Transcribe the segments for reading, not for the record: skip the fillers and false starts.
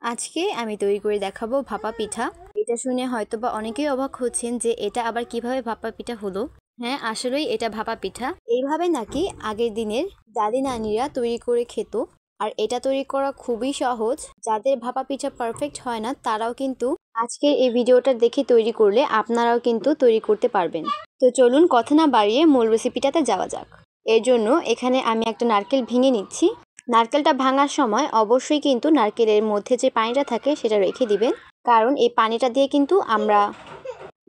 আজকে আমি তৈরি করে দেখাবো ভাপা পিঠা। এটা শুনে হয়তোবা অনেকেই অবাক হচ্ছেন যে এটা আবার কিভাবে ভাপা পিঠা হলো। হ্যাঁ, আসলেই এটা ভাপা পিঠা। এইভাবে নাকি আগের দিনের দাদি নানিরা তৈরি করে খেত। আর এটা তৈরি করা খুবই সহজ। যাদের ভাপা পিঠা পারফেক্ট হয় না তারাও কিন্তু আজকের এই ভিডিওটা দেখে তৈরি করলে আপনারাও কিন্তু তৈরি করতে পারবেন। তো চলুন কথা না বাড়িয়ে মূল রেসিপিটাতে যাওয়া যাক। এর জন্য এখানে আমি একটা নারকেল ভেঙে নিচ্ছি। নারকেলটা ভাঙার সময় অবশ্যই কিন্তু নারকেলের মধ্যে যে পানিটা থাকে সেটা রেখে দিবেন, কারণ এই পানিটা দিয়ে কিন্তু আমরা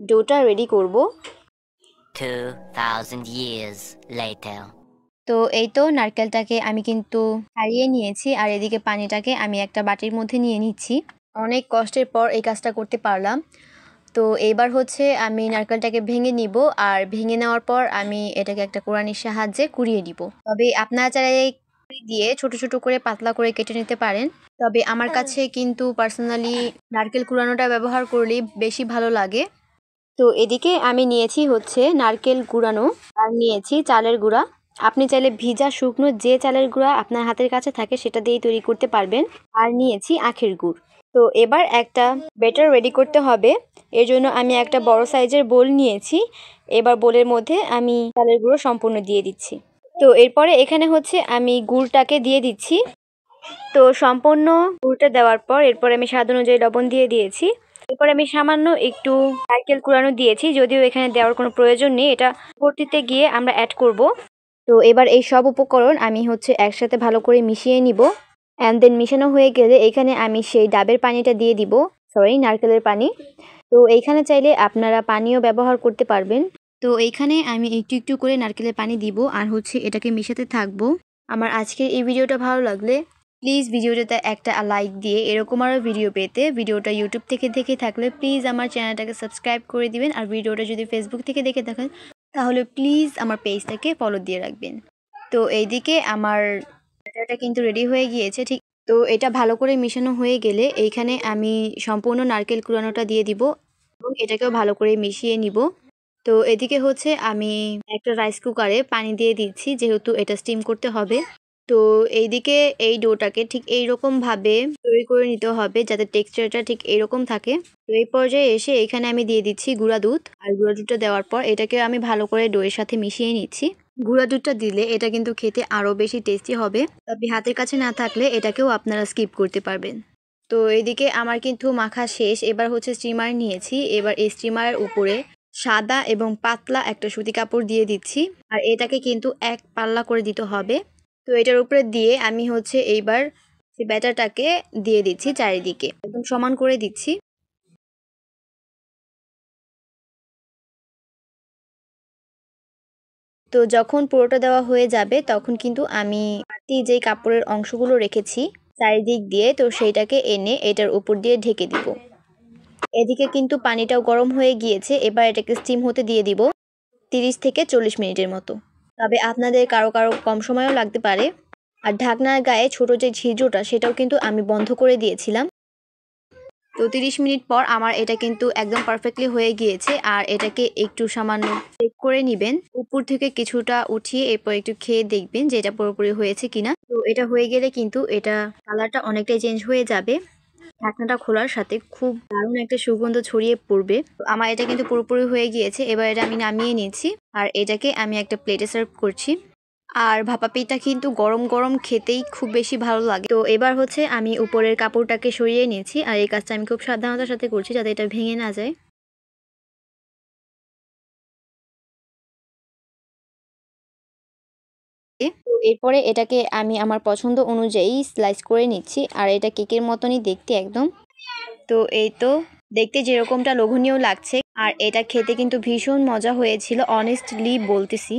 ডোটা রেডি করব। 2000 years later. তো এই তো নারকেলটাকে আমি কিন্তু ছাড়িয়ে নিয়েছি, আর এদিকে পানিটাকে আমি একটা বাটির মধ্যে নিয়ে নিচ্ছি। অনেক কষ্টের পর এই কাজটা করতে পারলাম। তো এইবার হচ্ছে আমি নারকেলটাকে ভেঙে নিব, আর ভেঙে নেওয়ার পর আমি এটাকে একটা কোরানির সাহায্যে কুড়িয়ে নিব। তবে আপনারা চাইলে দিয়ে ছোট ছোট করে পাতলা করে কেটে নিতে পারেন। তবে আমার কাছে কিন্তু পার্সোনালি নারকেল কুড়ানোটা ব্যবহার করলেই বেশি ভালো লাগে। তো এদিকে আমি নিয়েছি হচ্ছে নারকেল কুড়ানো, আর নিয়েছি চালের গুঁড়া। আপনি চাইলে ভিজা শুকনো যে চালের গুঁড়া আপনার হাতের কাছে থাকে সেটা দিয়েই তৈরি করতে পারবেন। আর নিয়েছি আখের গুড়। তো এবার একটা ব্যাটার রেডি করতে হবে। এর জন্য আমি একটা বড় সাইজের বোল নিয়েছি। এবার বোলের মধ্যে আমি চালের গুঁড়ো সম্পূর্ণ দিয়ে দিচ্ছি। তো এরপরে এখানে হচ্ছে আমি গুড়টাকে দিয়ে দিচ্ছি। তো সম্পূর্ণ গুড়টা দেওয়ার পর এরপরে আমি স্বাদ অনুযায়ী লবণ দিয়ে দিয়েছি। এরপরে আমি সামান্য একটু নারকেল কুড়ানো দিয়েছি, যদিও এখানে দেওয়ার কোনো প্রয়োজন নেই, এটা পরবর্তীতে গিয়ে আমরা অ্যাড করব। তো এবার এই সব উপকরণ আমি হচ্ছে একসাথে ভালো করে মিশিয়ে নিব। অ্যান্ড দেন মিশানো হয়ে গেলে এখানে আমি সেই ডাবের পানিটা দিয়ে দিব, নারকেলের পানি। তো এইখানে চাইলে আপনারা পানিও ব্যবহার করতে পারবেন। তো এইখানে আমি একটু একটু করে নারকেলের পানি দিব, আর হচ্ছে এটাকে মিশাতে থাকবো। আমার আজকের এই ভিডিওটা ভালো লাগলে প্লিজ ভিডিওটাতে একটা লাইক দিয়ে এরকম আরও ভিডিও পেতে ভিডিওটা ইউটিউব থেকে দেখে থাকলে প্লিজ আমার চ্যানেলটাকে সাবস্ক্রাইব করে দিবেন। আর ভিডিওটা যদি ফেসবুক থেকে দেখে থাকেন তাহলে প্লিজ আমার পেজটাকে ফলো দিয়ে রাখবেন। তো এইদিকে আমার ব্যাটারটা কিন্তু রেডি হয়ে গিয়েছে। ঠিক তো এটা ভালো করে মিশানো হয়ে গেলে এইখানে আমি সম্পূর্ণ নারকেল কুড়ানোটা দিয়ে দিব এবং এটাকেও ভালো করে মিশিয়ে নিব। তো এদিকে হচ্ছে আমি একটা রাইস কুকারে পানি দিয়ে দিচ্ছি, যেহেতু এটা স্টিম করতে হবে। তো এইদিকে এই ডোটাকে ঠিক এইরকমভাবে তৈরি করে নিতে হবে যাতে টেক্সচারটা ঠিক এইরকম থাকে। তো এই পর্যায়ে এসে এখানে আমি দিয়ে দিচ্ছি গুঁড়া দুধ, আর গুঁড়া দুধটা দেওয়ার পর এটাকে আমি ভালো করে ডোয়ের সাথে মিশিয়ে নিচ্ছি। গুঁড়া দুধটা দিলে এটা কিন্তু খেতে আরও বেশি টেস্টি হবে। তবে হাতের কাছে না থাকলে এটাকেও আপনারা স্কিপ করতে পারবেন। তো এইদিকে আমার কিন্তু মাখা শেষ। এবার হচ্ছে স্টিমার নিয়েছি। এবার এই স্টিমারের উপরে সাদা এবং পাতলা একটা সুতি কাপড় দিয়ে দিচ্ছি, আর এটাকে কিন্তু এক পাল্লা করে দিতে হবে। তো এটার উপরে দিয়ে আমি হচ্ছে এইবার ব্যাটারটাকে দিয়ে দিচ্ছি চারিদিকে, একদম সমান করে দিচ্ছি। তো যখন পুরোটা দেওয়া হয়ে যাবে তখন কিন্তু আমি বাড়তি যেই কাপড়ের অংশগুলো রেখেছি চারিদিক দিয়ে, তো সেইটাকে এনে এটার উপর দিয়ে ঢেকে দিব। এদিকে কিন্তু পানিটাও গরম হয়ে গিয়েছে। এবার এটাকে স্টিম হতে দিয়ে দিব 30 থেকে 40 মিনিটের মতো। তবে আপনাদের কারো কারো কম সময়ও লাগতে পারে। আর ঢাকনার গায়ে ছোট যে ছিদ্রটা সেটাও কিন্তু আমি বন্ধ করে দিয়েছিলাম। তো 30 মিনিট পর আমার এটা কিন্তু একদম পারফেক্টলি হয়ে গিয়েছে। আর এটাকে একটু সামান্য চেক করে নেবেন, উপর থেকে কিছুটা উঠিয়ে এরপর একটু খেয়ে দেখবেন যে এটা পুরোপুরি হয়েছে কিনা। তো এটা হয়ে গেলে কিন্তু এটা কালারটা অনেকটাই চেঞ্জ হয়ে যাবে। ঢাকনাটা খোলার সাথে খুব দারুণ একটা সুগন্ধ ছড়িয়ে পড়বে। আমার এটা কিন্তু পুরোপুরি হয়ে গিয়েছে। এবার এটা আমি নামিয়ে নিয়েছি, আর এটাকে আমি একটা প্লেটে সার্ভ করছি। আর ভাপা পিঠা কিন্তু গরম গরম খেতেই খুব বেশি ভালো লাগে। তো এবার হচ্ছে আমি উপরের কাপড়টাকে সরিয়ে নিয়েছি, আর এই কাজটা আমি খুব সাবধানতার সাথে করছি যাতে এটা ভেঙে না যায়। তো এরপরে এটাকে আমি আমার পছন্দ অনুযায়ী স্লাইস করে নিচ্ছি, আর এটা কেকের মতনই দেখতে একদম। তো এই তো দেখতে যেরকমটা লোভনীয় লাগছে, আর এটা খেতে কিন্তু ভীষণ মজা হয়েছিল, অনেস্টলি বলতেছি।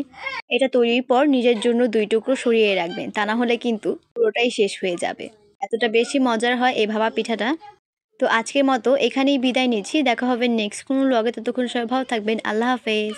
এটা তৈরির পর নিজের জন্য 2 টুকরো সরিয়ে রাখবেন, তা না হলে কিন্তু পুরোটাই শেষ হয়ে যাবে। এতটা বেশি মজার হয় এই ভাপা পিঠাটা। তো আজকের মতো এখানেই বিদায় নিচ্ছি। দেখা হবে নেক্সট কোনো ব্লগে। ততক্ষণ সবাই ভালো থাকবেন। আল্লাহ হাফেজ।